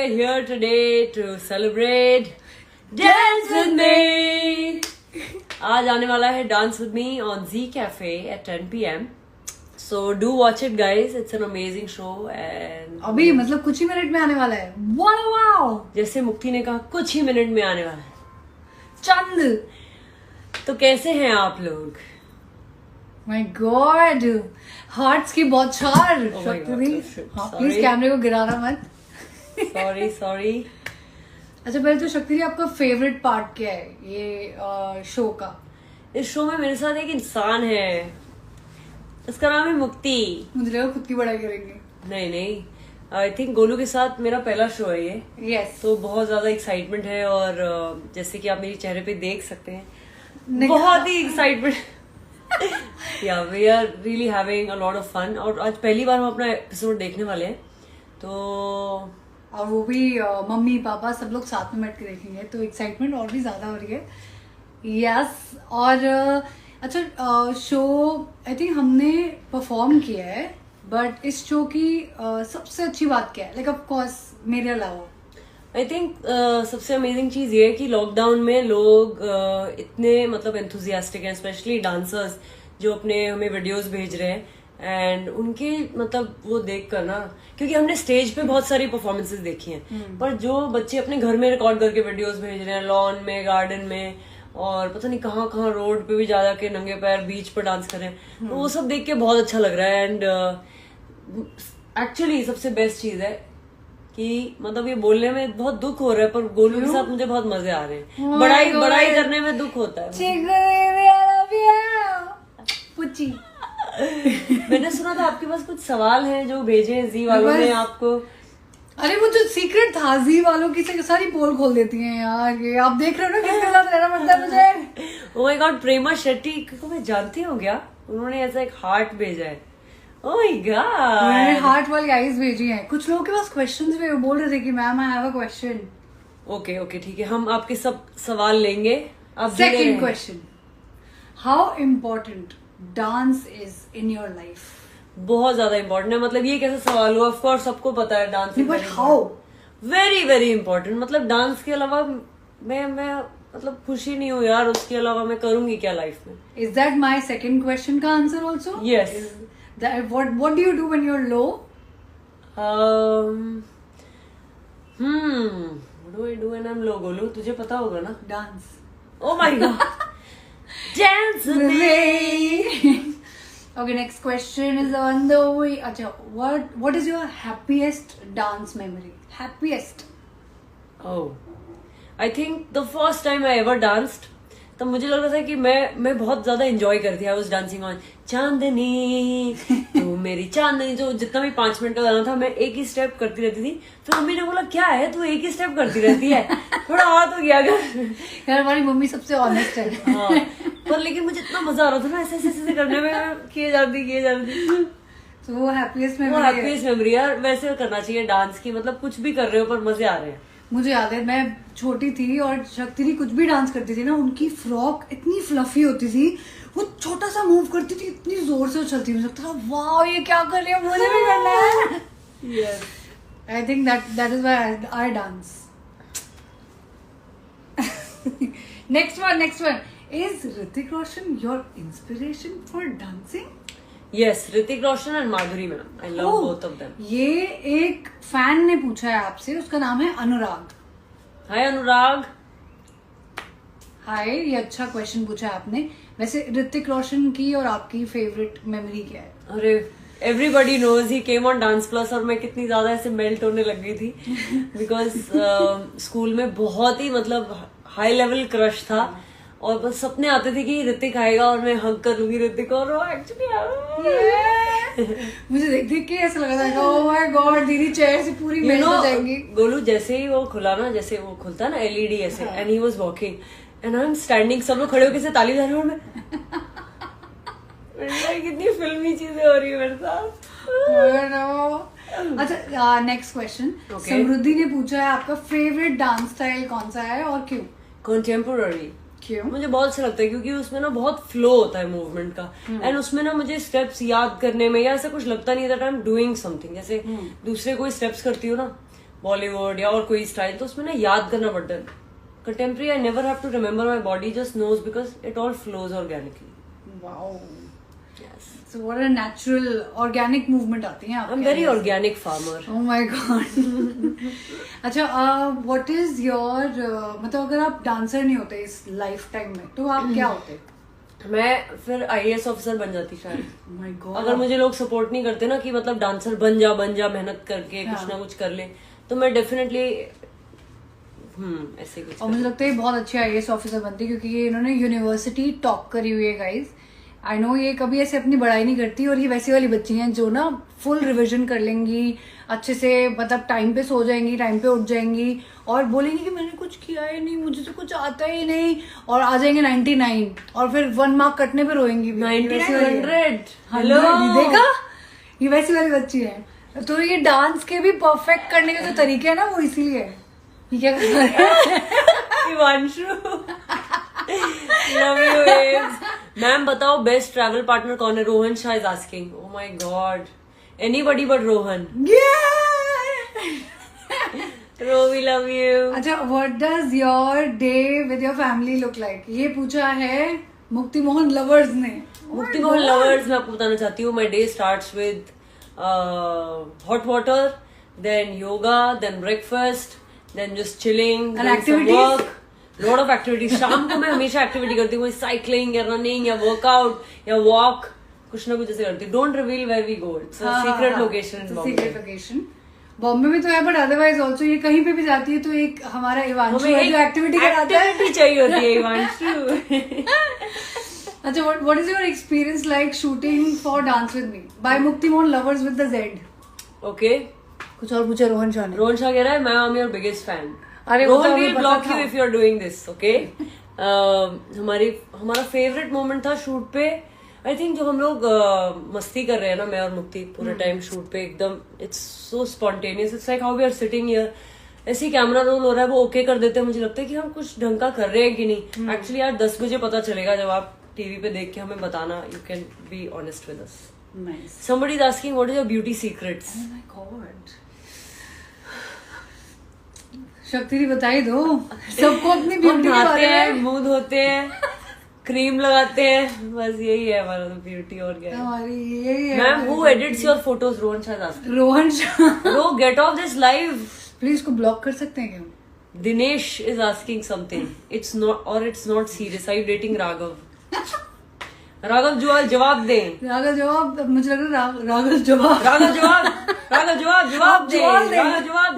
are here today to celebrate Dance with Me. आज आने वाला है Dance with Me on Z Cafe at 10 p.m. So do watch it, guys. It's an amazing show and अभी मतलब कुछ ही minute में आने वाला है. वाओ जैसे मुक्ति ने कहा कुछ ही मिनट में आने वाला है. चंद. तो कैसे हैं आप लोग? माय गॉड, हार्ट्स की बौछार. Oh my God, please sorry. कैमरे को गिराना मत. सॉरी. अच्छा पहले तो शक्ति जी, आपका फेवरेट पार्ट क्या है ये शो का? इस शो में मेरे साथ एक इंसान है, उसका नाम है मुक्ति. मुझे लगा खुद की बड़ाई करेंगे. नहीं, आई थिंक गोलू के साथ मेरा पहला शो है ये. यस. तो बहुत ज्यादा एक्साइटमेंट है और जैसे कि आप मेरे चेहरे पे देख सकते हैं, बहुत ही excitement. Yeah we are really having a lot of fun. और आज पहली बार हम अपना एपिसोड देखने वाले हैं, तो और वो भी मम्मी पापा सब लोग साथ में बैठ के देखेंगे, तो एक्साइटमेंट और भी ज्यादा हो रही है. यस. और अच्छा शो आई थिंक हमने परफॉर्म किया है, बट इस शो की सबसे अच्छी बात क्या है? लाइक ऑफ कोर्स मेरे अलावा आई थिंक सबसे अमेजिंग चीज ये है कि लॉकडाउन में लोग इतने मतलब एंथुजियास्टिक हैं, स्पेशली डांसर्स जो अपने हमें वीडियोस भेज रहे हैं. एंड उनके मतलब वो देख कर ना, क्योंकि हमने स्टेज पे बहुत सारी परफॉर्मेंसेस देखी हैं, पर जो बच्चे अपने घर में रिकॉर्ड करके वीडियोस भेज रहे हैं, लॉन में, गार्डन में, और पता नहीं कहाँ कहाँ रोड पे भी जा के नंगे पैर बीच पर डांस कर रहे हैं, तो वो सब देख के बहुत अच्छा लग रहा है. एंड एक्चुअली सबसे बेस्ट चीज है कि मतलब ये बोलने में बहुत दुख हो रहा है, पर गोलू के साथ मुझे बहुत मजे आ रहे हैं. बड़ाई करने में दुख होता है. पुच्ची. मैंने सुना था आपके पास कुछ सवाल हैं जो भेजे हैं जी वालों ने आपको. अरे वो जो सीक्रेट था, जी वालों की सारी पोल खोल देती हैं यार. ये आप देख रहे हो ना किसके साथ रहना पड़ता है मुझे. ओह माय गॉड, प्रेमा शेट्टी को मैं जानती हूँ क्या? उन्होंने ऐसा एक हार्ट भेजा है. ओह माय गॉड, उन्होंने हार्ट वाली आईज भेजी हैं. कुछ लोगों के पास क्वेश्चंस भी बोल रहे थे कि ma'am I have a question. Okay ठीक है, हम आपके सब सवाल लेंगे. आप second question, how important dance is in your life? बहुत ज्यादा इम्पोर्टेंट है. मतलब ये कैसा सवाल हुआ? ऑफ कोर्स सबको पता है dance, but how? Very very important. मतलब डांस के अलावा मैं मतलब खुशी नहीं हूँ यार. उसके अलावा मैं करूंगी क्या लाइफ में? Is that my second question का answer also? Yes. What do you do when you're low? What do I do when I'm low, Golu? तुझे पता होगा ना? Dance. Oh my god. Dance with me. Okay, next question is on the way. अच्छा, what is your happiest dance memory? Happiest? Oh, I think the first time I ever danced, तब मुझे लग रहा था कि मैं बहुत ज्यादा एंजॉय करती है. आई वाज डांसिंग ऑन चांदनी तो मेरी चांदनी, जो जितना भी 5 मिनट का गाना था, मैं एक ही स्टेप करती रहती थी. फिर मम्मी ने बोला क्या है तू एक ही स्टेप करती रहती है, थोड़ा और तो किया कर. यार हमारी मम्मी सबसे ऑनेस्ट है. हाँ, पर लेकिन मुझे इतना मजा आ रहा था ना ऐसे करने में, किए जाती. तो वो हैप्पीएस्ट मेमोरी यार. वैसे करना चाहिए डांस की, मतलब कुछ भी कर रहे हो पर मजे आ रहे हैं. मुझे याद है मैं छोटी थी और शक्ति दी कुछ भी डांस करती थी ना, उनकी फ्रॉक इतनी फ्लफी होती थी, वो छोटा सा मूव करती थी, इतनी जोर से चलती थी, मुझे लगता था वाह ये क्या कर रही है, मुझे भी करना है. Yes. I think that is why I dance. Next one is Hrithik Roshan your inspiration for dancing? Yes, Hrithik Roshan and Madhuri ma'am. I love both of them. ये एक फैन ने पूछा है आपसे, उसका नाम है अनुराग. हाय अनुराग. हाय, ये अच्छा क्वेश्चन पूछा है आपने. वैसे ऋतिक रोशन की और आपकी फेवरेट मेमोरी क्या है? अरे everybody knows he came on Dance Plus, और मैं कितनी ज्यादा ऐसे मेल्ट होने लग गई थी बिकॉज स्कूल में बहुत ही मतलब हाई लेवल क्रश था, और बस सपने आते थे कि ऋतिक आएगा और मैं हग कर लूंगी ऋतिक, और वो एक्चुअली मुझे देख के ऐसा लगा था ओह माय गॉड दीदी चेयर से पूरी मेल्ट हो जाएंगी. गोलू जैसे ही वो खुला ना, जैसे वो खुलता है ना एलईडी ऐसे, and he was walking and I am standing, सब लोग खड़े होकर से ताली बजा रहे हैं और मैं कितनी फिल्मी चीजें हो रही है मेरे साथ. अच्छा नेक्स्ट क्वेश्चन, समृद्धि ने पूछा है आपका फेवरेट डांस स्टाइल कौन सा है और क्यों? कंटेम्पोररी. क्यों? मुझे बहुत अच्छा लगता है क्योंकि उसमें ना बहुत फ्लो होता है मूवमेंट का, एंड उसमें ना मुझे स्टेप्स याद करने में या ऐसा कुछ लगता नहीं that I am doing something. जैसे दूसरे कोई स्टेप्स करती हो ना, बॉलीवुड या और कोई स्टाइल, तो उसमें ना याद करना पड़ता है. Contemporary I never have to remember, my body just knows because it all flows organically. Wow. So what a natural organic movement आती है आपके. I'm very organic farmer. Oh my god. अच्छा, what is your मतलब अगर आप dancer नहीं होते इस लाइफ टाइम में तो आप क्या होते? मैं फिर IAS ऑफिसर बन जाती शायद. Oh my god. अगर मुझे लोग सपोर्ट नहीं करते ना कि मतलब डांसर बन जा मेहनत करके कुछ ना कुछ कर ले, तो मैं डेफिनेटली ऐसे कुछ. और मुझे लगता है बहुत अच्छे IAS ऑफिसर बनती, क्योंकि ये इन्होंने यूनिवर्सिटी टॉप करी हुई है गाइज. आई नो ये कभी ऐसे अपनी बड़ाई नहीं करती, और ये वैसी वाली बच्ची हैं जो ना फुल रिवीजन कर लेंगी अच्छे से, मतलब टाइम पे सो जाएंगी, टाइम पे उठ जाएंगी, और बोलेंगी कि मैंने कुछ किया ही नहीं, मुझे तो कुछ आता ही नहीं, और आ जाएंगे 99, और फिर 1 मार्क कटने पे रोएंगी. 9900 हेलो, देखा, ये वैसी वाली बच्ची है. तो ये डांस के भी परफेक्ट करने के जो तरीके है ना, वो इसीलिए ये क्या कर रहे हैं. Ivanshu, love you waves. Ma'am बताओ बेस्ट ट्रैवल पार्टनर कौन है? Rohan Shah is asking. Oh my god, anybody but Rohan. We love you. अच्छा, what does your day with your family look like? ये पूछा है मुक्ति मोहन लवर्स ने. मुक्ति मोहन लवर्स, मैं आपको बताना चाहती हूँ, my day starts with hot water, then yoga, then breakfast, then just chilling, activities? Lot of activities. शाम को मैं हमेशा एक्टिविटी करती हूँ, साइकिलिंग या रनिंग या वर्कआउट या वॉक, कुछ ना कुछ ऐसे करती हूँ. Don't reveal where we go, it's a secret location. Secret location Bombay में तो है, बट अदरवाइज ऑल्सो ये कहीं पे भी जाती है तो एक हमारा इवांशु है जो एक्टिविटी कराता है. एक्टिविटी चाहिए होती है इवांशु. अच्छा, what is your experience like shooting for Dance with Me by Mukti Mohan Lovers with the Z? Okay. कुछ और पूछा रोहन शाह ने. रोहन शाह कह रहा है मैं am your biggest fan. अरे Rohan will block you if you are doing this, okay? हमारा फेवरेट मोमेंट था शूट पे, आई थिंक जो हम लोग मस्ती कर रहे हैं ना, मैं और मुक्ति पूरे टाइम शूट पे एकदम, it's so spontaneous. It's like how we are sitting here, ऐसे कैमरा रोल हो रहा है, वो ओके कर देते हैं, मुझे लगता है कि हम कुछ ढंग का कर रहे हैं कि नहीं. एक्चुअली यार 10 बजे पता चलेगा जब आप टीवी पे देख के हमें बताना. You can be honest with us. Nice. Somebody is asking what is your beauty secrets? Oh my god. शक्ति दी बताई दो सबको अपनी ब्यूटी के बारे में. मुंह धोते हैं, क्रीम लगाते हैं, बस यही है हमारा ब्यूटी. और क्या हमारी यही है. Ma'am who edits your photos? Rohan Shah. Rohan Shah. Bro get off this live. Please को ब्लॉक कर सकते हैं क्या? Dinesh is asking something. It's not serious. I dating Raghav. Raghav जवाब दे. राघव जवाब, मुझे लग रहा है राघव जवाब.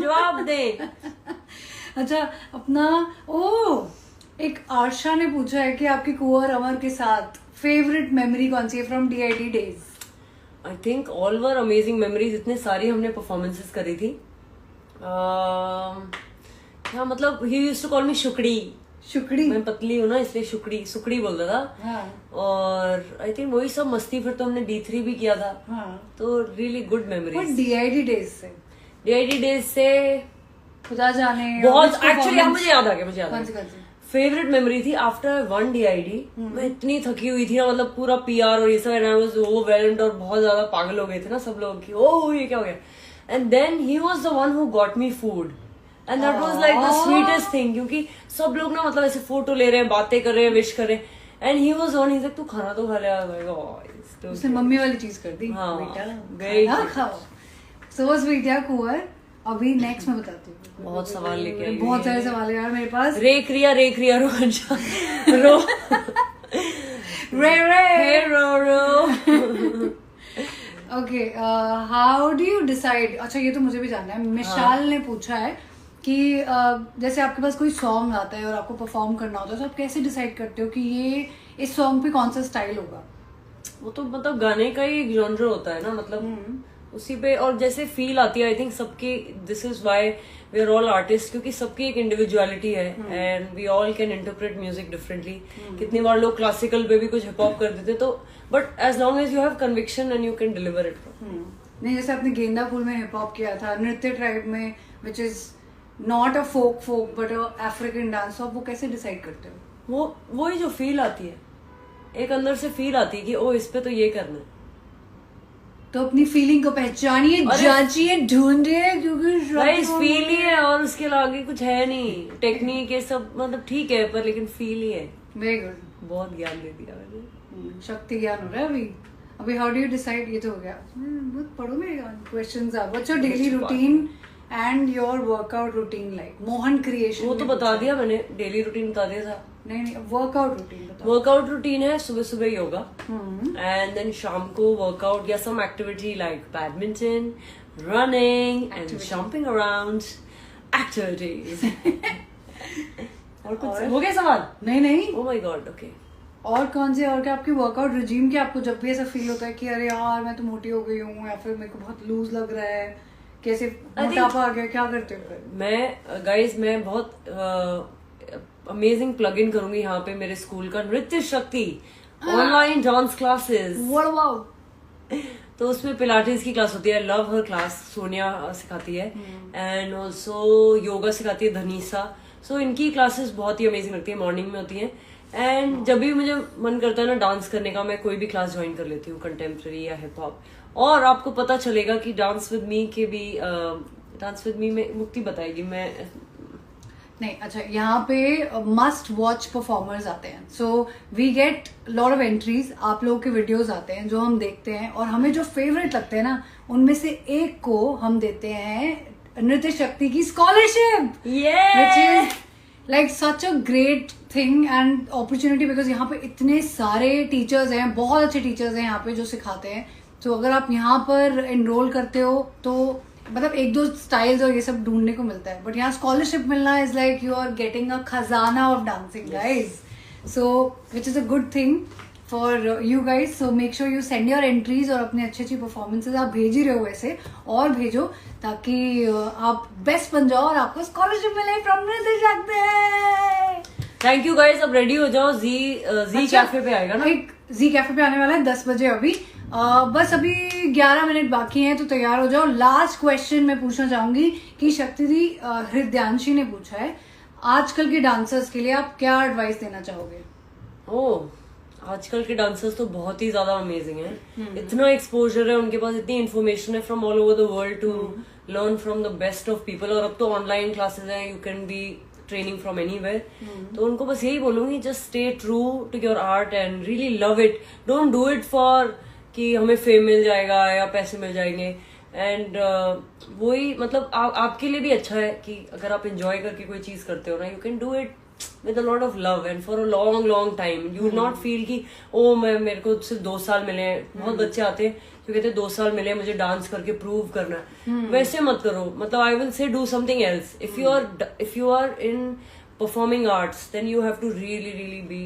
जवाब दे. अच्छा, अपना एक आर्शा ने पूछा है कि आपकी कुंवर अमर के साथ फेवरेट मेमोरी कौन सी है from DID days? I think all were amazing memories. इतने सारी हमने परफॉर्मेंसेस करी थी. क्या मतलब, he used to call me शुकड़ी. मैं पतली हूँ ना, इसलिए सुकड़ी बोलता था. हाँ. और आई थिंक वही सब मस्ती. फिर तो हमने D3 भी किया था. हाँ. तो really good memories. DID days से खुदा जाने बहुत. एक्चुअली मुझे याद आ गया. कौन सी? फेवरेट मेमोरी थी आफ्टर 1 DID. मैं इतनी थकी हुई थी ना, मतलब पूरा PR और ये सब, एंड आई वाज ओवरवेल्म्ड, और बहुत ज्यादा पागल हो गए थे ना सब लोग कि ओह ये क्या हो गया. And then he was the one who got me food, and that was like the sweetest thing. क्योंकि सब लोग ना मतलब ऐसे फोटो ले रहे हैं, बातें कर रहे हैं, विश कर रहे हैं, and he was on. He like तू खाना तो खा ले. उसने मम्मी वाली चीज कर दी. हाँ, बेटा खाओ. सो स्वीट यार कुंवर. अभी नेक्स्ट मैं बताती हूँ. बहुत सवाल लेके आई. बहुत सारे सवाल है यार मेरे पास. रेख Riya Rohan Shah. Okay, how do you decide? अच्छा, ये तो मुझे भी जानना है. मिशाल ने पूछा है कि जैसे आपके पास कोई सॉन्ग आता है और आपको परफॉर्म करना होता है, तो आप कैसे डिसाइड करते हो कि ये इस सॉन्ग पे कौन सा स्टाइल होगा? वो तो मतलब गाने का ही जॉनर होता है ना, मतलब उसी पे. और जैसे फील आती है, आई थिंक सबकी, this is why we are all artist, क्योंकि सबकी एक इंडिविजुअलिटी है, and we all can interpret music differently. कितनी बार लोग क्लासिकल पे भी कुछ हिप हॉप कर देते, तो but as long as you have conviction and you can deliver it. नहीं, जैसे आपने गेंदा फूल में हिप हॉप किया था, नृत्य ट्राइब में, which is not a folk but a African dance, आप वो कैसे डिसाइड करते हो? वही जो फील आती है, एक अंदर से फील आती है कि ओ इस पे तो ये करना है. तो अपनी फीलिंग को पहचानिए, जांचिए, ढूंढिए, क्योंकि फील ही है और उसके आगे कुछ है नहीं। टेक्निक ये सब मतलब ठीक है, पर लेकिन फील ही है। वेरी गुड, बहुत ज्ञान दे दिया मैंने। शक्ति ज्ञान हो रहा है अभी हाउ डू यू डिसाइड, ये तो हो गया। बहुत पढ़ो मेरे questions are what's your daily routine and your workout routine, like Mohan creation. वो तो बता दिया मैंने, डेली रूटीन बता दिया था। नहीं, वर्कआउट रूटीन बताओ। वर्कआउट रूटीन है सुबह सुबह योगा, एंड देन शाम को वर्कआउट या some activity like badminton, running and jumping around activities. और कुछ हो गया सवाल? नहीं। Oh my god, okay. और कौन से, और क्या आपकी वर्कआउट रिजीम क्या, आपको जब भी ऐसा फील होता है कि अरे यार मैं तो मोटी हो गई हूँ, या फिर मेरे को बहुत लूज लग रहा है, कैसे मोटापा आ गया, क्या करते हो फिर? मैं बहुत अमेजिंग प्लग इन करूंगी यहाँ पे मेरे स्कूल का, नृत्य शक्ति ऑनलाइन डांस क्लासेस। वाओ। तो उसमें पिलाटेस की क्लास होती है, लव हर क्लास, सोनिया सिखाती है, एंड ऑल्सो योगा सिखाती है धनीसा। सो इनकी क्लासेस बहुत ही अमेजिंग लगती है, मॉर्निंग में होती है। एंड जब भी मुझे मन करता है ना डांस करने का, मैं कोई भी क्लास ज्वाइन कर लेती हूँ, कंटेम्प्रेरी या हिप हॉप। और आपको पता चलेगा कि डांस विद मी के भी डांस विद मी में मुक्ति बताएगी मैं नहीं। अच्छा, यहाँ पे मस्ट वॉच परफॉर्मर्स आते हैं, so we get lot of entries, आप लोगों के वीडियोस आते हैं जो हम देखते हैं, और हमें जो फेवरेट लगते हैं ना, उनमें से एक को हम देते हैं नृत्य शक्ति की scholarship, which is like such a great thing and opportunity, because यहाँ पे इतने सारे टीचर्स हैं, बहुत अच्छे टीचर्स हैं यहाँ पे जो सिखाते हैं। तो अगर आप यहाँ पर एनरोल करते हो तो मतलब एक दो स्टाइल्स और ये सब ढूंढने को मिलता है, बट यहाँ स्कॉलरशिप मिलना is like you are getting a खजाना of dancing guys, so which is a good thing for you guys. So make sure you send your entries, और अपने अच्छी अच्छी परफॉर्मेंसेज आप भेज ही रहे हो वैसे, और भेजो ताकि आप बेस्ट बन जाओ और आपको स्कॉलरशिप मिले फ्रॉम नृत्य शक्ति। थैंक यू गाइज, अब रेडी हो जाओ, जी कैफे पे आएगा ना, एक जी कैफे पे आने वाला है 10 बजे अभी। बस अभी 11 मिनट बाकी हैं, तो तैयार हो जाओ। लास्ट क्वेश्चन मैं पूछना चाहूंगी कि शक्ति दी, हृदयांशी ने पूछा है, आजकल के डांसर्स के लिए आप क्या एडवाइस देना चाहोगे? आजकल के डांसर्स तो बहुत ही ज्यादा अमेजिंग हैं, इतना एक्सपोजर है उनके पास, इतनी इन्फॉर्मेशन है from all over the world to learn from the best of people. और अब तो ऑनलाइन क्लासेस हैं, you can be training from anywhere. तो उनको बस यही बोलूंगी, just stay true to your art and really love it. Don't do it for कि हमें फेम मिल जाएगा या पैसे मिल जाएंगे, एंड वही मतलब आपके लिए भी अच्छा है कि अगर आप एंजॉय करके कोई चीज करते हो ना, you can do it with a lot of love and for a long time. You will not feel कि ओ मेरे को सिर्फ 2 साल मिले हैं। बहुत बच्चे आते हैं जो कहते हैं 2 साल मिले मुझे डांस करके प्रूव करना है, वैसे मत करो। मतलब I will say do something else. If you are in performing arts then you have to really be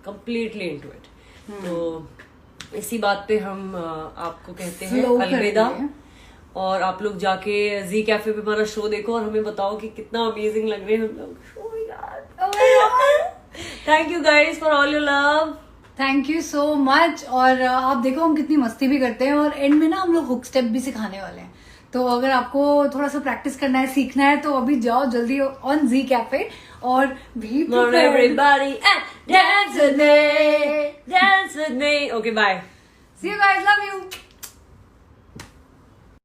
completely into it. तो इसी बात पे हम आपको कहते हैं अलविदा, और आप लोग जाके जी कैफे पे हमारा शो देखो और हमें बताओ कि कितना अमेजिंग लग रहे हैं हम लोग। Thank you guys for all your love, thank you so much. और आप देखो हम कितनी मस्ती भी करते हैं, और एंड में ना हम लोग हुक स्टेप भी सिखाने वाले हैं। तो अगर आपको थोड़ा सा प्रैक्टिस करना है, सीखना है, तो अभी जाओ जल्दी ऑन जी कैफे और भी everybody dance with me, dance with me. Okay, bye. See you guys, love you.